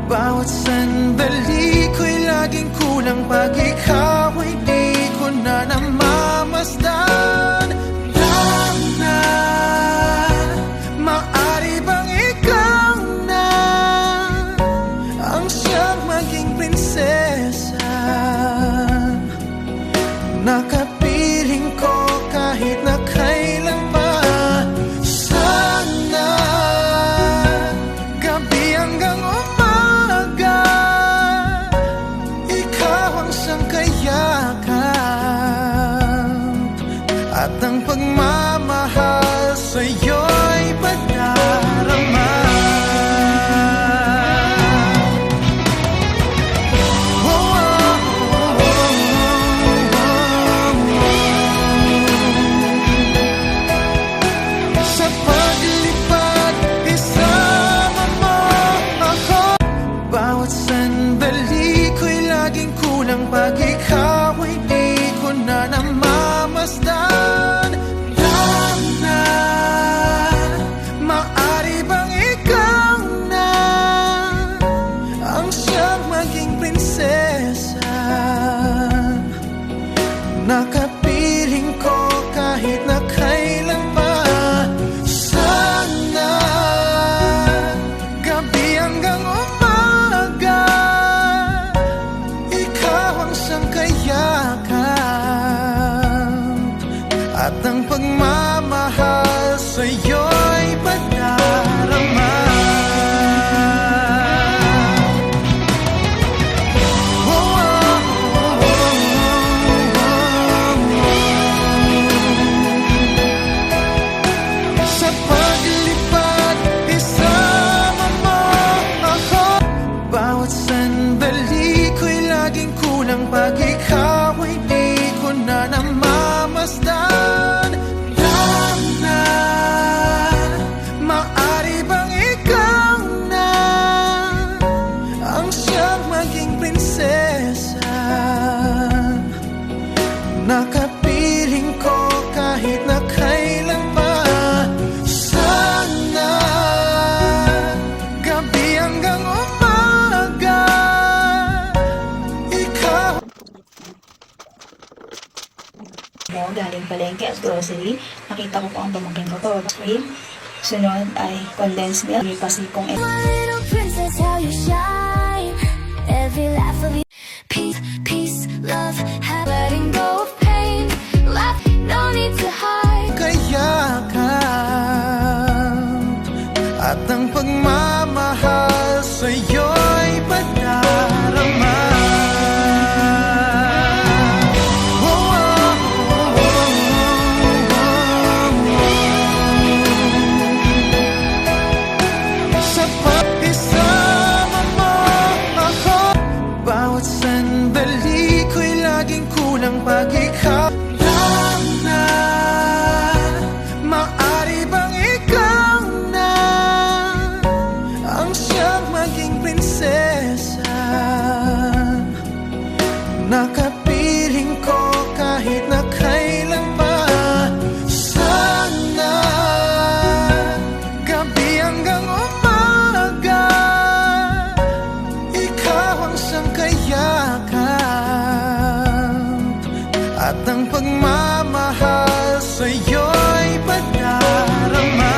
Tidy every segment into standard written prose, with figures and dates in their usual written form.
Bawat sandali ko'y laging kulang pag ikaw ay di ko na namamasdan. Tama, maari bang ikaw na ang siyang maging prinsesa? Nakapiling ko kahit na kailan pa. Sana gabi hanggang umaga ikaw ang siyang kayakap, at ang pagmamahal sa'yo'y padarama. Sa paglipad, isama mo ako. Bawat sandali ko'y laging kulang pag ikaw ay di ko na namamasdan. Tama, maari bang ikaw na ang siyang maging prinsesa? Nakapiling ko kahit na kailan pa. Sana gabi hanggang umaga ikaw ang siyang kayakap, at ang pagmamahal sa'yo'y padarama. Sa paglipad, isama mo ako. Bawat sandali ko'y laging kulang pag ikaw ay di ko na namamasdan. Tama, maari bang ikaw na ang siyang maging prinsesa? Nakapiling ko kahit na kailan pa. Sana gabi hanggang umaga ikaw. Galing palengke at grocery. Nakita ko po ang pamangkin ko to. Cream. Sunod ay condensed milk. May pasikong My little princess, how you shine. Every laugh of you. Peace, peace, love, letting go of pain. Laugh, no need to hide. Kayakap, at ang pagmamahal sa'yo'y padarama. Sa pag-isama mo ako, bawat sandali ko'y laging kulang pag ikaw. Tama, maari bang ikaw na ang siyang maging prinsesa? Nakapiling ko kahit na kailan pa. Sana gabi hanggang umaga ikaw ang siyang kayakap, at ang pagmamahal sa'yo'y padarama.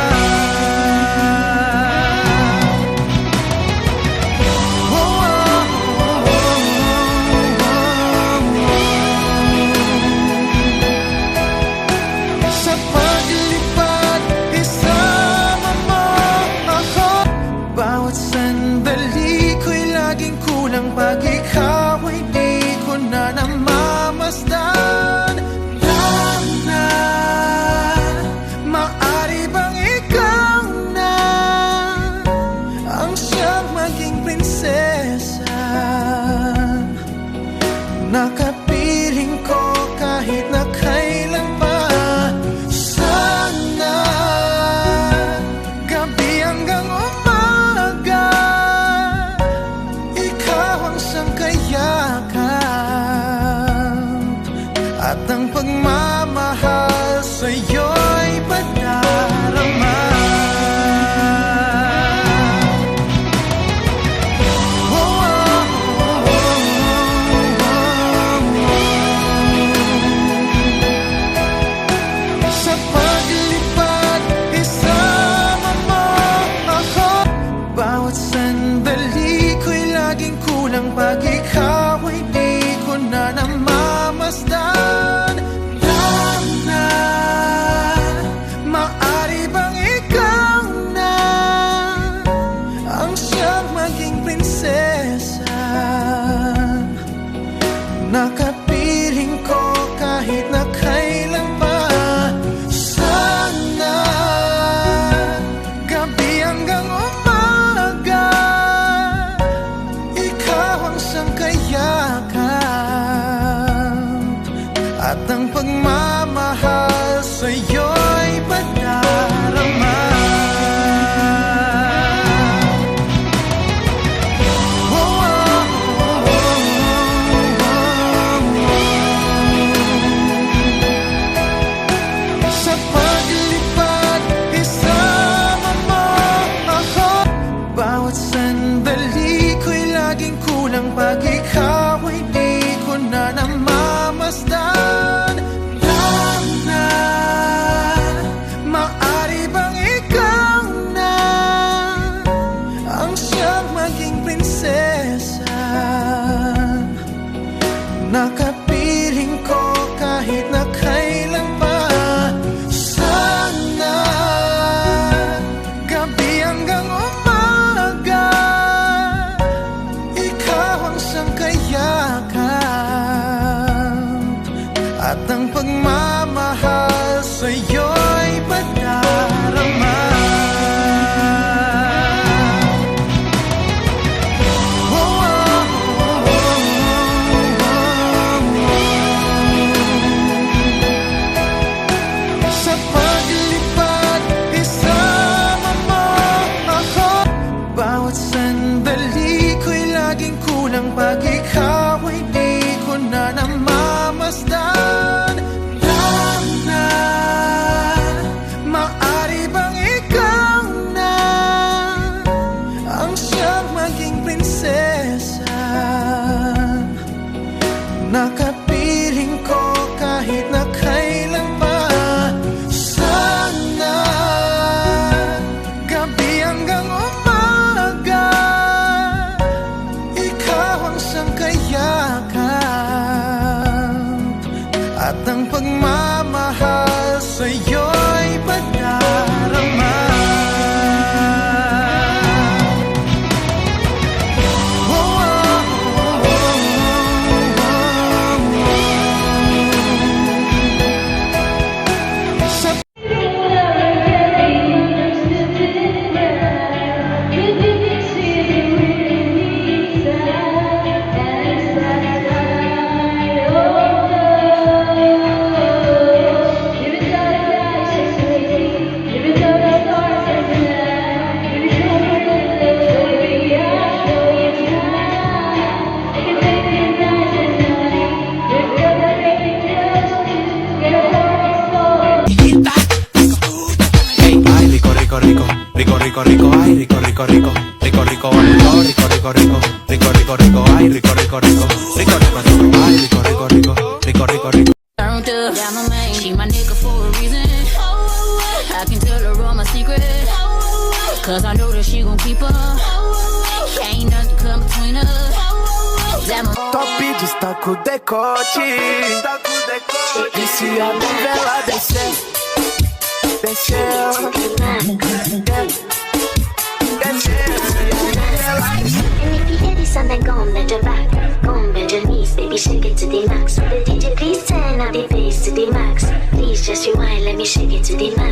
Sa paglipad, isama mo ako. Bawat sandali ko'y laging kulang pag ikaw ay di ko na namamasdan. Tama, maari bang ikaw na ang siyang maging prinsesa? Nakapiling ko kahit na kailan pa. Sana gabi hanggang umaga ikaw ang siyang kayakap, at ang pagmamahal sa'yo'y padarama. sandali ko'y laging kulang pag ikaw ay di ko na namamasdan. Lang na, maari bang ikaw na ang siyang maging prinsesa? Nakapiling ko kahit na kailan pa. Sana gabi hanggang umaga ikaw ang sangkayakan, at ang pagmamahal sa'yo'y padarama. Sa paglipad, isama mo ako. Bawat sandali ko'y laging kulang pag ikaw ay di ko na namamasdan. Lang na, maari bang ikaw na ang siyang maging prinsesa? Nakapiling ko kahit na kailan pa. Sana gabi hanggang umaga ikaw ang sangkayakan, at ang pagmamahal sa'yo'y padarama. Sa paglipad, isama mo ako. Bawat sandali ko'y laging kulang pag ikaw ay di ko na namamasdan. Lang na, maari bang ikaw na ang siyang maging prinsesa? Nakapiling ko kahit na kailan pa. Sana gabi hanggang umaga ikaw ang sangkayakan, at ang pagmamahal sa'yo'y padarama. Sa Ay, rico, rico, rico, rico, rico, rico, ay, rico, rico, rico, rico, rico, rico, rico, rico, rico, rico, rico, rico, ay, rico, rico, rico, rico, rico, rico, ay, rico, rico, rico, rico, rico, rico. Turned up, got my main, she my nigga for a reason. I can tell her all my secrets, cause I know that she gon' keep up. Ain't nothing come between us. top destaca o decote. E se a novela descer, desceu, And if you hear this song, then go on bend your back, go on bend your knees, baby, shake it to the max. The DJ, please turn up the bass to the max. Please just rewind, let me shake it to the max.